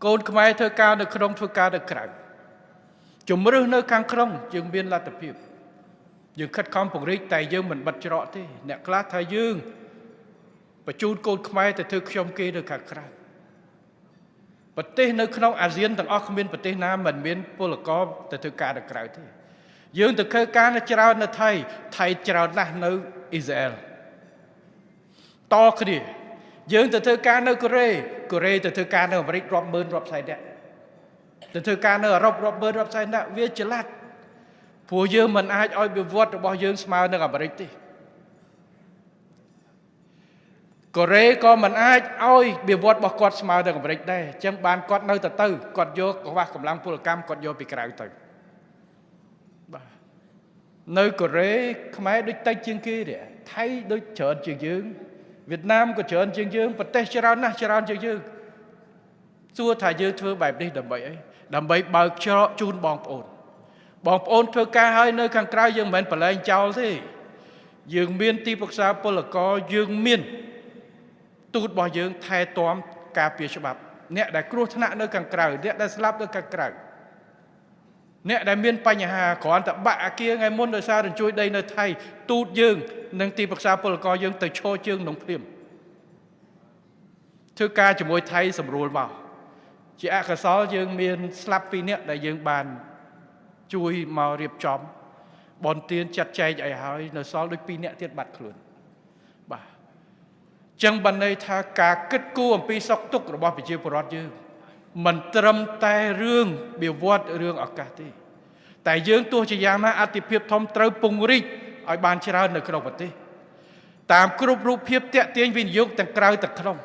កូនខ្មែរធ្វើការនៅក្នុងធ្វើការនៅក្រៅជំរឿននៅខាងក្នុងយើងមានលទ្ធភាពយើងខិតខំពង្រីកតែយើងមិនបិទច្រកទេអ្នកខ្លះថាយើងបញ្ជូនកូនខ្មែរទៅធ្វើខ្ញុំគេនៅខាងក្រៅប្រទេសនៅក្នុងអាស៊ានទាំងអស់គ្មានប្រទេសណាមិនមានពលករទៅធ្វើការនៅក្រៅទេយើងទៅធ្វើការនៅច្រើននៅថៃច្រើនណាស់នៅអ៊ីស្រាអែលតគ្នាយើងទៅធ្វើការនៅកូរ៉េទៅធ្វើការនៅអាមេរិករាប់ម៉ឺនរាប់សែននាក់ទៅធ្វើការនៅអឺរ៉ុបរាប់ម៉ឺនរាប់សែននាក់វាច្រឡ័តព្រោះយើងមិនអាចឲ្យវិវត្តរបស់យើងស្មើនឹងអាមេរិកទេកូរ៉េក៏មិនអាចឲ្យវិវត្តរបស់គាត់ស្មើនឹងអាមេរិកដែរអញ្ចឹងបានគាត់នៅទៅគាត់យកកង្វះកម្លាំងពលកម្មគាត់យកពីក្រៅទៅបាទនៅកូរ៉េខ្មែរដូចតិចជាងគេទេថៃដូចច្រើនជាងយើងវៀតណាមក៏ច្រើនជាងយើងប្រទេសច្រើនណាស់ច្រើនជាងយើងសួរថាយើងធ្វើបែបនេះដើម្បីអីដើម្បីបើកច្រកជូនបងប្អូនធ្វើការហើយនៅខាងក្រៅយើងមិនមែនបលែងចោលទេយើងមានទីប្រឹក្សាពលករយើងមានទូតរបស់យើងថែទាំការពារច្បាប់អ្នកដែលគ្រោះថ្នាក់នៅខាងក្រៅអ្នកដែលស្លាប់នៅខាងក្រៅអ្នកដែលមានបញ្ហាគ្រាន់តែបាក់អាគារថ្ងៃមុនដោយសាររញ្ជួយដីនៅថៃទូតយើងនិងទីប្រឹក្សាពលករយើងទៅឈរជើងក្នុងភ្លាមធ្វើការជាមួយថៃសម្រួលមកជាអកុសលយើងមានស្លាប់2នាក់ដែលយើងបានជួយមករៀបចំបនទានចាត់ចែងឲ្យហើយនៅសល់ដូច2នាក់ទៀតបាត់ខ្លួនបាទចឹងបានន័យថាការគិតគូរអំពីសុខទុក្ខរបស់ប្រជាពលរដ្ឋយើងមិនត្រឹមតែរឿងវិវត្តរឿងឱកាសទេតែយើងទោះជាយ៉ាងណាអតិភិបធំត្រូវពង្រីកឲ្យបានច្រើននៅក្នុងប្រទេសតាមគ្រប់រូបភាពតាក់ទាញវិនិយោគទាំងក្រៅទាំងក្នុង